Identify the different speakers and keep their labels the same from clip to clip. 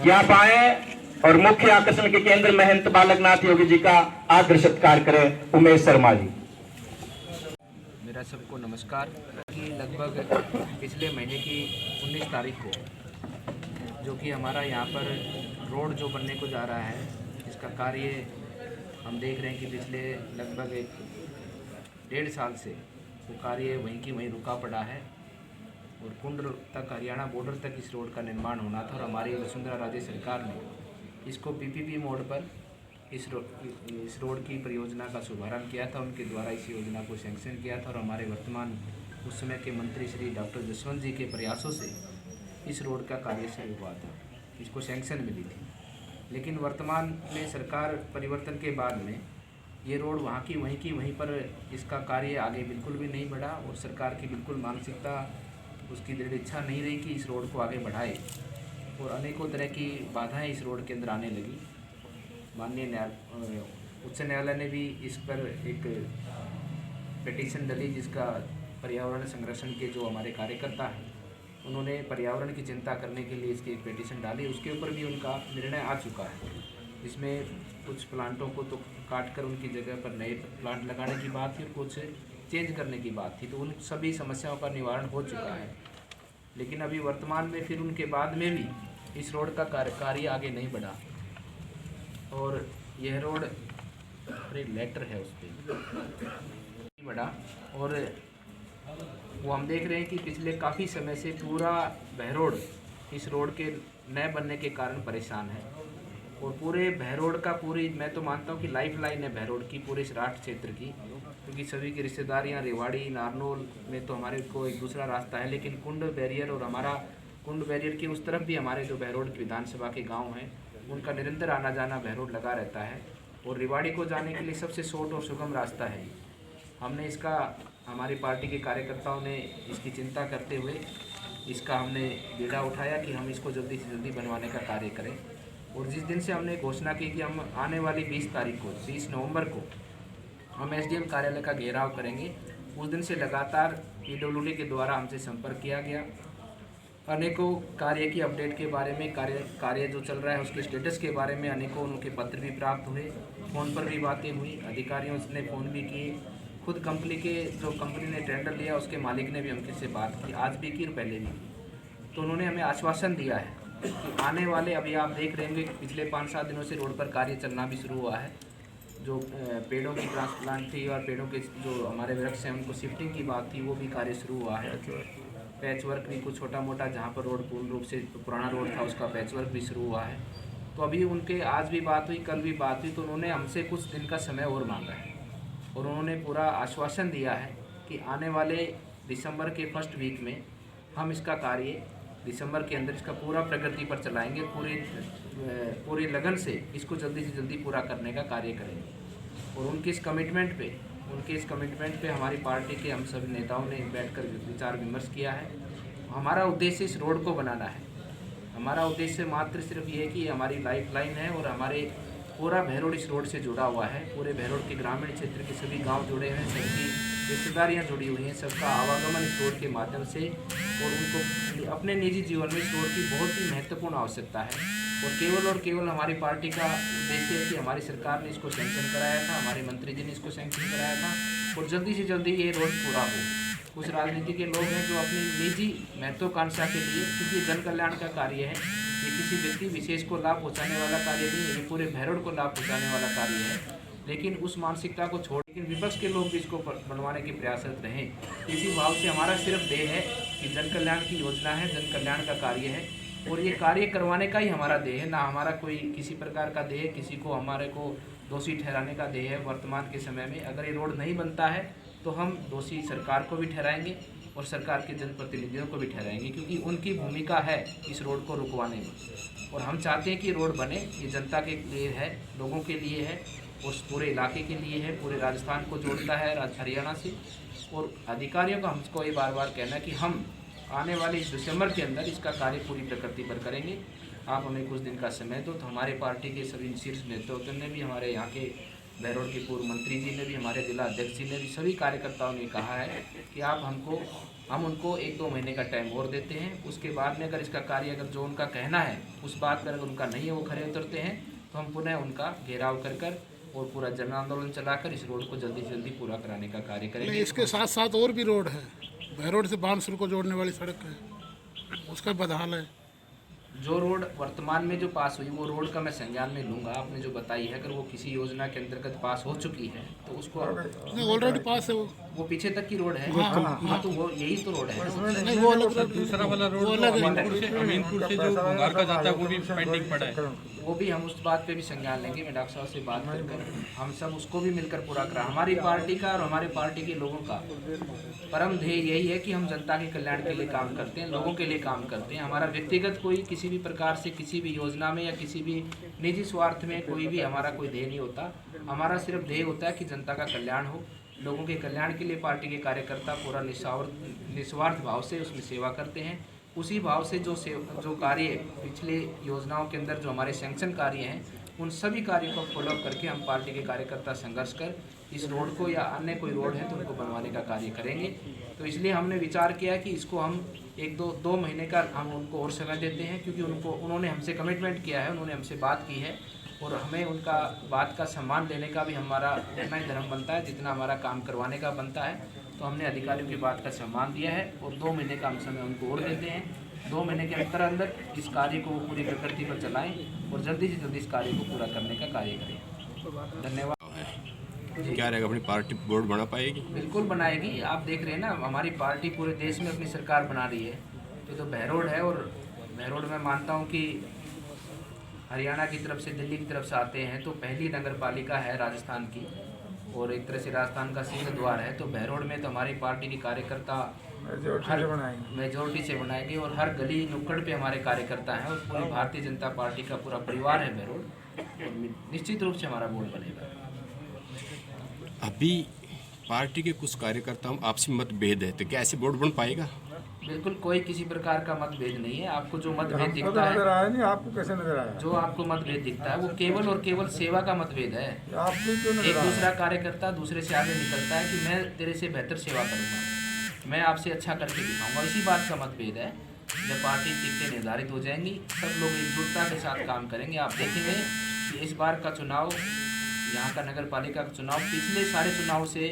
Speaker 1: यहाँ पाए और मुख्य आकर्षण के केंद्र महंत बालकनाथ योगी जी का आदर सत्कार करें। उमेश शर्मा जी।
Speaker 2: मेरा सबको नमस्कार। कि लगभग पिछले महीने की 19 तारीख को जो कि हमारा यहाँ पर रोड जो बनने को जा रहा है, इसका कार्य हम देख रहे हैं कि पिछले लगभग 1.5 साल से वो कार्य वहीं की वहीं रुका पड़ा है और कुंड तक, हरियाणा बॉर्डर तक इस रोड का निर्माण होना था और हमारी वसुंधरा राजे सरकार ने इसको पीपीपी मोड पर इस रोड की परियोजना का शुभारंभ किया था। उनके द्वारा इस योजना को सैंक्शन किया था और हमारे वर्तमान उस समय के मंत्री श्री डॉक्टर जसवंत जी के प्रयासों से इस रोड का कार्य शुरू हुआ था, इसको सैंक्शन मिली थी। लेकिन वर्तमान में सरकार परिवर्तन के बाद में ये रोड वहाँ की वहीं पर इसका कार्य आगे बिल्कुल भी नहीं बढ़ा और सरकार की बिल्कुल मानसिकता, उसकी दृढ़ इच्छा नहीं रही कि इस रोड को आगे बढ़ाए और अनेकों तरह की बाधाएं इस रोड के अंदर आने लगी। माननीय उच्च न्यायालय ने भी इस पर एक पिटीशन डाली, जिसका पर्यावरण संरक्षण के जो हमारे कार्यकर्ता हैं उन्होंने पर्यावरण की चिंता करने के लिए इसकी एक पिटीशन डाली। उसके ऊपर भी उनका निर्णय आ चुका है, जिसमें कुछ प्लांटों को तो काट कर उनकी जगह पर नए प्लांट लगाने की बात थी और कुछ चेंज करने की बात थी, तो उन सभी समस्याओं का निवारण हो चुका है। लेकिन अभी वर्तमान में फिर उनके बाद में भी इस रोड का कार्य आगे नहीं बढ़ा और यह रोड लेटर है उस पर बढ़ा और वो हम देख रहे हैं कि पिछले काफ़ी समय से पूरा बहरोड इस रोड के न बनने के कारण परेशान है और पूरे बहरोड का मैं तो मानता हूँ कि लाइफ लाइन है बहरोड की, पूरे इस राष्ट्र क्षेत्र की, क्योंकि सभी की रिश्तेदारियाँ रेवाड़ी नारनौल में तो हमारे को एक दूसरा रास्ता है, लेकिन कुंड बैरियर और हमारा कुंड बैरियर की उस तरफ भी हमारे जो बहरोड विधानसभा के गाँव हैं उनका निरंतर आना जाना बहरोड लगा रहता है और रेवाड़ी को जाने के लिए सबसे शॉर्ट और सुगम रास्ता है। हमने इसका, हमारी पार्टी के कार्यकर्ताओं ने इसकी चिंता करते हुए इसका हमने बीड़ा उठाया कि हम इसको जल्दी से जल्दी बनवाने का कार्य करें और जिस दिन से हमने घोषणा की कि हम आने वाली 20 नवंबर को हम एसडीएम कार्यालय का घेराव करेंगे, उस दिन से लगातार पीडब्ल्यूडी के द्वारा हमसे संपर्क किया गया। अनेकों कार्य की अपडेट के बारे में, कार्य जो चल रहा है उसके स्टेटस के बारे में अनेकों उनके पत्र भी प्राप्त हुए, फ़ोन पर भी बातें हुई, अधिकारियों ने फ़ोन भी किए, खुद कंपनी ने टेंडर लिया उसके मालिक ने भी हमसे से बात की, आज भी की और पहले भी की। तो उन्होंने हमें आश्वासन दिया है कि आने वाले, अभी आप देख रहे होंगे कि पिछले 5-7 दिनों से रोड पर कार्य चलना भी शुरू हुआ है। जो पेड़ों की ट्रांसप्लांट थी और पेड़ों के जो हमारे वृक्ष हैं उनको शिफ्टिंग की बात थी, वो भी कार्य शुरू हुआ है। पैच वर्क भी कुछ छोटा मोटा, जहाँ पर रोड पूर्ण रूप से पुराना रोड था उसका पैच वर्क भी शुरू हुआ है। तो अभी उनके आज भी बात हुई, कल भी बात हुई, तो उन्होंने हमसे कुछ दिन का समय और मांगा है और उन्होंने पूरा आश्वासन दिया है कि आने वाले दिसंबर के फर्स्ट वीक में हम इसका कार्य दिसंबर के अंदर इसका पूरा प्रगति पर चलाएंगे, पूरी लगन से इसको जल्दी से जल्दी पूरा करने का कार्य करेंगे। और उनके इस कमिटमेंट पे हमारी पार्टी के हम सभी नेताओं ने बैठकर विचार विमर्श किया है। हमारा उद्देश्य इस रोड को बनाना है, हमारा उद्देश्य मात्र सिर्फ ये है कि हमारी लाइफ लाइन है और हमारे पूरा बहरोड इस रोड से जुड़ा हुआ है। पूरे बहरोड के ग्रामीण क्षेत्र के सभी गांव जुड़े हैं, सबकी रिश्तेदारियां जुड़ी हुई हैं, सबका आवागमन इस रोड के माध्यम से, और उनको अपने निजी जीवन में इस रोड की बहुत ही महत्वपूर्ण आवश्यकता है। और केवल हमारी पार्टी का उद्देश्य है कि हमारी सरकार ने इसको सैंक्शन कराया था, हमारे मंत्री जी ने इसको सैंक्शन कराया था और जल्दी से जल्दी ये रोड पूरा हो। कुछ राजनीति के लोग हैं जो अपनी निजी महत्वाकांक्षा के लिए, क्योंकि जन कल्याण का कार्य है, ये किसी व्यक्ति विशेष को लाभ पहुंचाने वाला कार्य नहीं है, ये पूरे बहरोड को लाभ पहुंचाने वाला कार्य है, लेकिन उस मानसिकता को छोड़, लेकिन विपक्ष के लोग भी इसको बनवाने के प्रयासरत रहें। इसी भाव से हमारा सिर्फ देह है कि जन कल्याण की योजना है, जन कल्याण का कार्य है और ये कार्य करवाने का ही हमारा देह है, ना हमारा कोई किसी प्रकार का देह, किसी को हमारे को दोषी ठहराने का देह है। वर्तमान के समय में अगर ये रोड नहीं बनता है तो हम दोषी सरकार को भी ठहराएंगे और सरकार के जनप्रतिनिधियों को भी ठहराएंगे, क्योंकि उनकी भूमिका है इस रोड को रुकवाने में। और हम चाहते हैं कि रोड बने, ये जनता के लिए है, लोगों के लिए है, उस पूरे इलाके के लिए है, पूरे राजस्थान को जोड़ता है हरियाणा से। और अधिकारियों का हमको ये बार बार कहना है कि हम आने वाले इस दिसंबर के अंदर इसका कार्य पूरी प्रकृति पर करेंगे। आप हमें कुछ दिन का समय दो। तो हमारे पार्टी के सभी शीर्ष नेतृत्व ने भी, हमारे यहाँ के बहरोड के पूर्व मंत्री जी ने भी, हमारे जिला अध्यक्ष जी ने भी, सभी कार्यकर्ताओं ने कहा है कि आप हम उनको 1-2 महीने का टाइम और देते हैं। उसके बाद में अगर इसका कार्य, अगर जो उनका कहना है उस बात पर अगर उनका नहीं है, वो खरे उतरते हैं, तो हम पुनः उनका घेराव कर और पूरा जन आंदोलन चलाकर इस रोड को जल्दी से जल्दी पूरा कराने का कार्य करेंगे।
Speaker 3: इसके साथ साथ और भी रोड है, बहरोड से बानसूर को जोड़ने वाली सड़क है, उसका बदहाल है।
Speaker 2: जो रोड वर्तमान में जो पास हुई, वो रोड का मैं संज्ञान में लूँगा। आपने जो बताई है, अगर वो किसी योजना के अंतर्गत पास हो चुकी है तो उसको
Speaker 3: ऑलरेडी पास है
Speaker 2: वो पीछे तक की रोड है। हाँ, तो वो यही तो रोड है।
Speaker 3: नहीं, वो अलग
Speaker 4: दूसरा वाला रोड अमीनपुर से जो भंगार का जाता है वो भी पेंडिंग पड़ा है।
Speaker 2: वो भी हम उस बात पे भी संज्ञान लेंगे। मैं डॉक्टर साहब से बात कर हम सब उसको भी मिलकर पूरा करा। हमारी पार्टी का और हमारे पार्टी के लोगों का परम ध्येय यही है कि हम जनता के कल्याण के लिए काम करते हैं, लोगों के लिए काम करते हैं। हमारा व्यक्तिगत कोई किसी भी प्रकार से किसी भी योजना में या किसी भी निजी स्वार्थ में कोई भी हमारा कोई ध्येय नहीं होता। हमारा सिर्फ ध्येय होता है कि जनता का कल्याण हो। लोगों के कल्याण के लिए पार्टी के कार्यकर्ता पूरा निस्वार्थ भाव से उसमें सेवा करते हैं। उसी भाव से जो कार्य पिछले योजनाओं के अंदर जो हमारे सैंक्शन कार्य हैं, उन सभी कार्यों को फॉलोअप करके हम पार्टी के कार्यकर्ता संघर्ष कर इस रोड को या अन्य कोई रोड है तो उनको बनवाने का कार्य करेंगे। तो इसलिए हमने विचार किया कि इसको हम 1-2 महीने का हम उनको और समय देते हैं, क्योंकि उन्होंने हमसे कमिटमेंट किया है, उन्होंने हमसे बात की है और हमें उनका बात का सम्मान देने का भी हमारा उतना ही धर्म बनता है जितना हमारा काम करवाने का बनता है। तो हमने अधिकारियों की बात का सम्मान दिया है और 2 महीने का हम समय उनको और देते हैं। 2 महीने के अंदर इस कार्य को वो पूरी प्रकृति पर चलाएं और जल्दी से जल्दी इस कार्य को पूरा करने का कार्य करें। धन्यवाद।
Speaker 5: क्या रहेगा, अपनी पार्टी बोर्ड बना पाएगी?
Speaker 2: बिल्कुल बनाएगी। आप देख रहे हैं ना, हमारी पार्टी पूरे देश में अपनी सरकार बना रही है। तो जो बहरोड है, और बहरोड में मानता हूँ कि हरियाणा की तरफ से, दिल्ली की तरफ से आते हैं, तो पहली नगर पालिका है राजस्थान की और एक तरह से राजस्थान का सिंह द्वार है। तो बहरोड में तो हमारी पार्टी के कार्यकर्ता मेजोरिटी से बनाएंगे और हर गली नुक्कड़ पे हमारे कार्यकर्ता हैं और पूरी भारतीय जनता पार्टी का पूरा परिवार है बहरोड, और निश्चित रूप से हमारा बोर्ड बनेगा।
Speaker 5: अभी पार्टी के कुछ कार्यकर्ताओं में आपसी मतभेद है, तो क्या ऐसे बोर्ड बन पाएगा?
Speaker 2: बिल्कुल कोई किसी प्रकार का मतभेद नहीं है। आपको जो मतभेद दिखता है,
Speaker 4: नहीं आपको कैसे नजर आया?
Speaker 2: जो आपको मतभेद दिखता है वो केवल और केवल सेवा का मतभेद है। एक दूसरा कार्यकर्ता दूसरे से आगे निकलता है कि मैं तेरे से बेहतर सेवा करूँगा, मैं आपसे अच्छा करके दिखाऊंगा, इसी बात का मतभेद है। जब पार्टी टिकटें निर्धारित हो जाएंगी, सब लोग एकजुटता के साथ काम करेंगे। आप देखेंगे कि इस बार का चुनाव, यहाँ का नगर पालिका का चुनाव पिछले सारे चुनाव से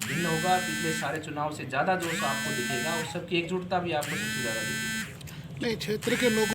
Speaker 2: भिन्न होगा। पिछले सारे चुनाव से ज़्यादा जोश आपको दिखेगा और सबकी एकजुटता भी आपको सबसे ज़्यादा दिखेगी।
Speaker 3: नहीं, क्षेत्र के लोग